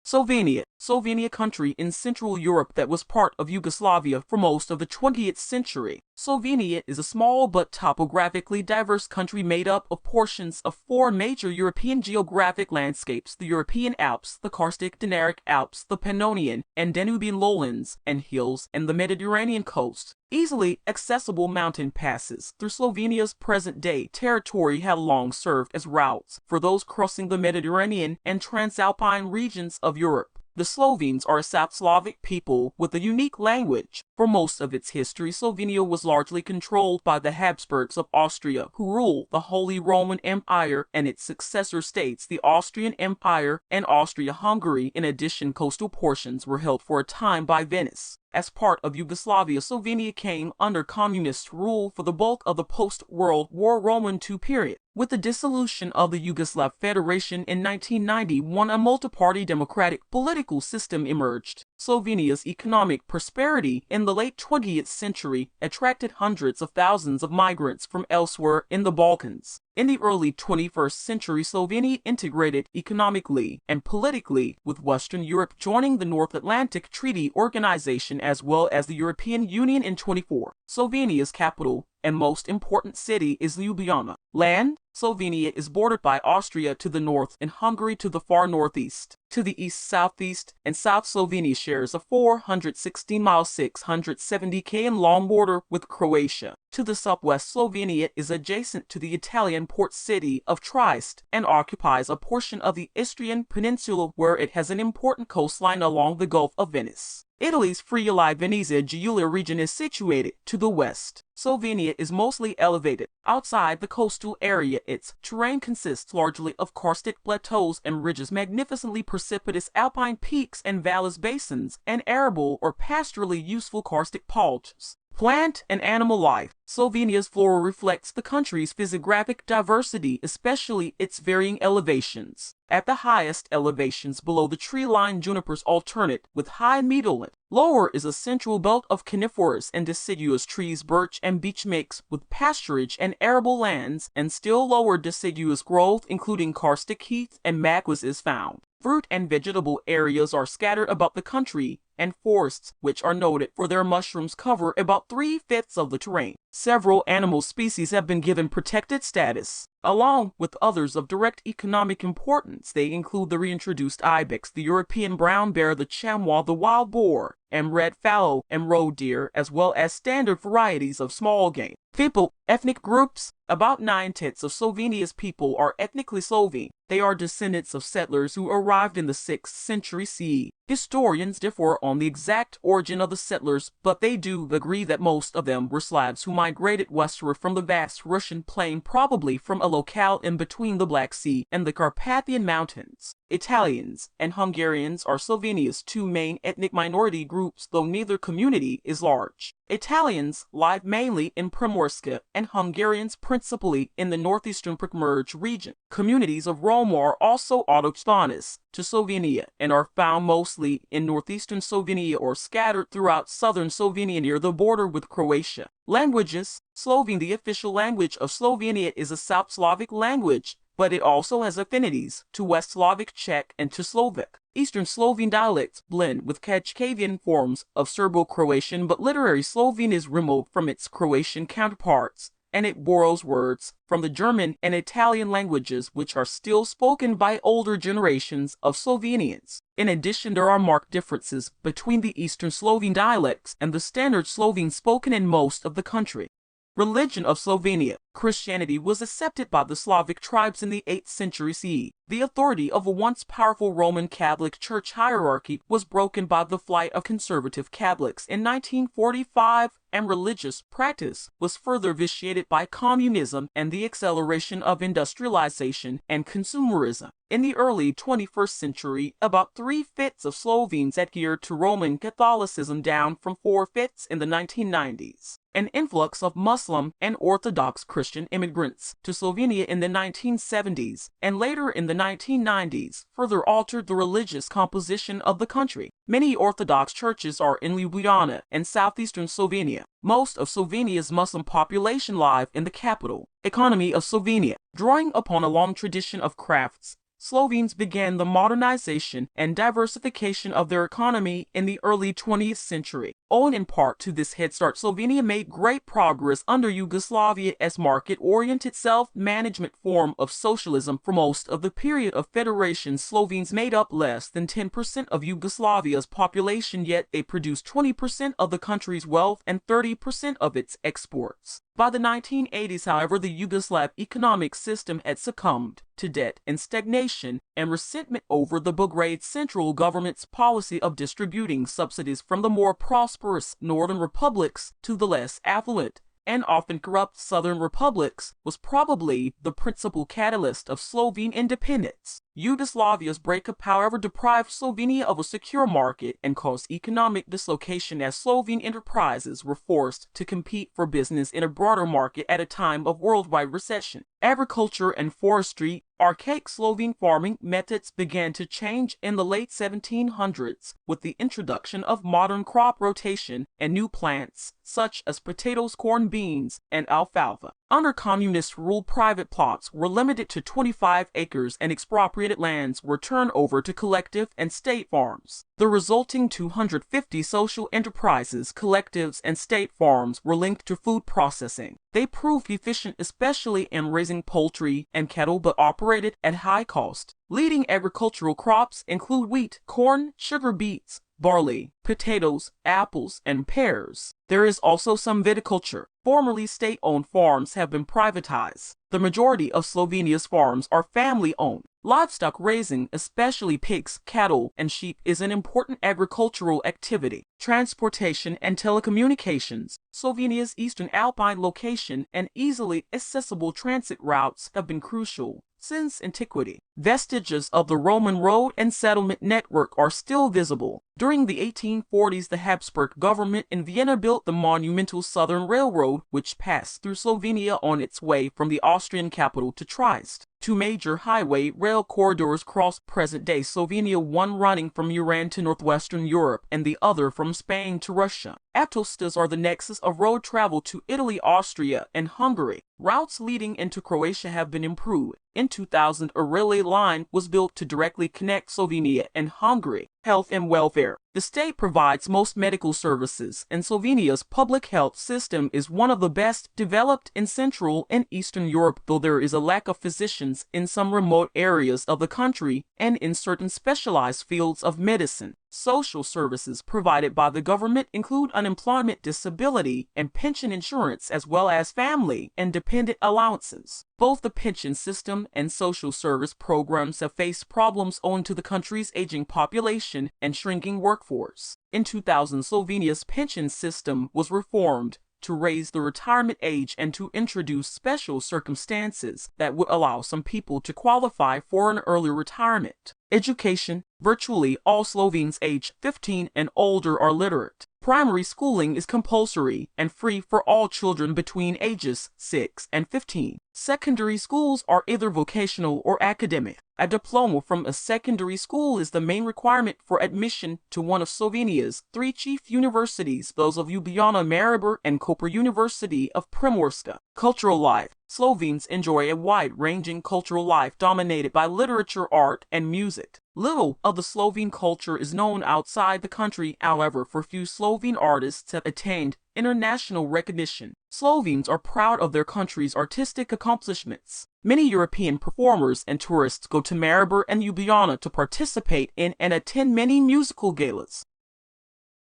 Slovenia country in Central Europe that was part of Yugoslavia for most of the 20th century. Slovenia is a small but topographically diverse country made up of portions of four major European geographic landscapes: the European Alps, the Karstic Dinaric Alps, the Pannonian and Danubian lowlands and hills, and the Mediterranean coast. Easily accessible mountain passes through Slovenia's present-day territory have long served as routes for those crossing the Mediterranean and Transalpine regions of Europe. The Slovenes are a South Slavic people with a unique language. For most of its history, Slovenia was largely controlled by the Habsburgs of Austria, who ruled the Holy Roman Empire and its successor states, the Austrian Empire and Austria-Hungary. In addition, coastal portions were held for a time by Venice. As part of Yugoslavia, Slovenia came under communist rule for the bulk of the post-World War Roman II period. With the dissolution of the Yugoslav Federation in 1991, a multi-party democratic political system emerged. Slovenia's economic prosperity in the late 20th century attracted hundreds of thousands of migrants from elsewhere in the Balkans. In the early 21st century, Slovenia integrated economically and politically with Western Europe, joining the North Atlantic Treaty Organization as well as the European Union in 24. Slovenia's capital and most important city is Ljubljana. Land: Slovenia is bordered by Austria to the north and Hungary to the far northeast. To the east, southeast, and South Slovenia shares a 416-mile, 670 km long border with Croatia. To the southwest, Slovenia is adjacent to the Italian port city of Trieste and occupies a portion of the Istrian Peninsula, where it has an important coastline along the Gulf of Venice. Italy's Friuli-Venezia Giulia region is situated to the west. Slovenia is mostly elevated. Outside the coastal area, its terrain consists largely of karstic plateaus and ridges, magnificently precipitous alpine peaks and valleys, basins, and arable or pastorally useful karstic palches. Plant and animal life. Slovenia's flora reflects the country's physiographic diversity, especially its varying elevations. At the highest elevations below the tree-line, junipers alternate with high meadowland. Lower is a central belt of coniferous and deciduous trees, birch and beech mix with pasturage and arable lands, and still lower deciduous growth including karstic heath and maguas is found. Fruit and vegetable areas are scattered about the country, and forests, which are noted for their mushrooms, cover about 3/5 of the terrain. Several animal species have been given protected status. Along with others of direct economic importance, they include the reintroduced ibex, the European brown bear, the chamois, the wild boar, and red fallow and roe deer, as well as standard varieties of small game. People, ethnic groups. About 9/10 of Slovenia's people are ethnically Slovene. They are descendants of settlers who arrived in the 6th century CE. Historians differ on the exact origin of the settlers, but they do agree that most of them were Slavs who migrated westward from the vast Russian plain, probably from a locale in between the Black Sea and the Carpathian Mountains. Italians and Hungarians are Slovenia's two main ethnic minority groups, though neither community is large. Italians live mainly in Primorska and Hungarians principally in the northeastern Prekmurje region. Communities of Roma are also autochthonous to Slovenia and are found mostly in northeastern Slovenia or scattered throughout southern Slovenia near the border with Croatia. Languages. Slovene. The official language of Slovenia is a South Slavic language, but it also has affinities to West Slavic, Czech, and to Slovak. Eastern Slovene dialects blend with Kajkavian forms of Serbo-Croatian, but literary Slovene is remote from its Croatian counterparts, and it borrows words from the German and Italian languages, which are still spoken by older generations of Slovenians. In addition, there are marked differences between the Eastern Slovene dialects and the standard Slovene spoken in most of the country. Religion of Slovenia. Christianity was accepted by the Slavic tribes in the 8th century CE. The authority of a once powerful Roman Catholic Church hierarchy was broken by the flight of conservative Catholics in 1945, and religious practice was further vitiated by communism and the acceleration of industrialization and consumerism. In the early 21st century, about 3/5 of Slovenes adhered to Roman Catholicism, down from 4/5 in the 1990s. An influx of Muslim and Orthodox Christian immigrants to Slovenia in the 1970s and later in the 1990s further altered the religious composition of the country. Many Orthodox churches are in Ljubljana and southeastern Slovenia. Most of Slovenia's Muslim population live in the capital. Economy of Slovenia. Drawing upon a long tradition of crafts Slovenes began the modernization and diversification of their economy in the early 20th century. Owing in part to this head start, Slovenia made great progress under Yugoslavia as market-oriented self-management form of socialism. For most of the period of federation, Slovenes made up less than 10% of Yugoslavia's population, yet they produced 20% of the country's wealth and 30% of its exports. By the 1980s, however, the Yugoslav economic system had succumbed to debt and stagnation and resentment over the Belgrade central government's policy of distributing subsidies from the more prosperous northern republics to the less affluent and often corrupt southern republics was probably the principal catalyst of Slovene independence. Yugoslavia's breakup, however, deprived Slovenia of a secure market and caused economic dislocation as Slovene enterprises were forced to compete for business in a broader market at a time of worldwide recession. Agriculture and forestry, archaic Slovene farming methods began to change in the late 1700s with the introduction of modern crop rotation and new plants such as potatoes, corn, beans, and alfalfa. Under communist rule, private plots were limited to 25 acres and expropriated lands were turned over to collective and state farms. The resulting 250 social enterprises, collectives, and state farms were linked to food processing. They proved efficient especially in raising poultry and cattle, but operated at high cost. Leading agricultural crops include wheat, corn, sugar beets, barley, potatoes, apples, and pears. There is also some viticulture. Formerly state-owned farms have been privatized. The majority of Slovenia's farms are family-owned. Livestock raising, especially pigs, cattle, and sheep, is an important agricultural activity. Transportation and telecommunications. Slovenia's eastern alpine location and easily accessible transit routes have been crucial since antiquity. Vestiges of the Roman road and settlement network are still visible. During the 1840s, the Habsburg government in Vienna built the monumental Southern Railroad, which passed through Slovenia on its way from the Austrian capital to Trieste. Two major highway rail corridors cross present-day Slovenia, one running from Iran to northwestern Europe and the other from Spain to Russia. Autostas are the nexus of road travel to Italy, Austria, and Hungary. Routes leading into Croatia have been improved. In 2000, a railway line was built to directly connect Slovenia and Hungary. Health and welfare. The state provides most medical services, and Slovenia's public health system is one of the best developed in Central and Eastern Europe, though there is a lack of physicians in some remote areas of the country and in certain specialized fields of medicine. Social services provided by the government include unemployment, disability, and pension insurance, as well as family and dependent allowances. Both the pension system and social service programs have faced problems owing to the country's aging population and shrinking workforce. In 2000, Slovenia's pension system was reformed to raise the retirement age and to introduce special circumstances that would allow some people to qualify for an early retirement. Education. Virtually all Slovenes aged 15 and older are literate. Primary schooling is compulsory and free for all children between ages 6 and 15. Secondary schools are either vocational or academic. A diploma from a secondary school is the main requirement for admission to one of Slovenia's three chief universities, those of Ljubljana, Maribor, and Koper University of Primorska. Cultural life. Slovenes enjoy a wide-ranging cultural life dominated by literature, art, and music. Little of the Slovene culture is known outside the country, however, for few Slovene artists have attained international recognition. Slovenes are proud of their country's artistic accomplishments. Many European performers and tourists go to Maribor and Ljubljana to participate in and attend many musical galas.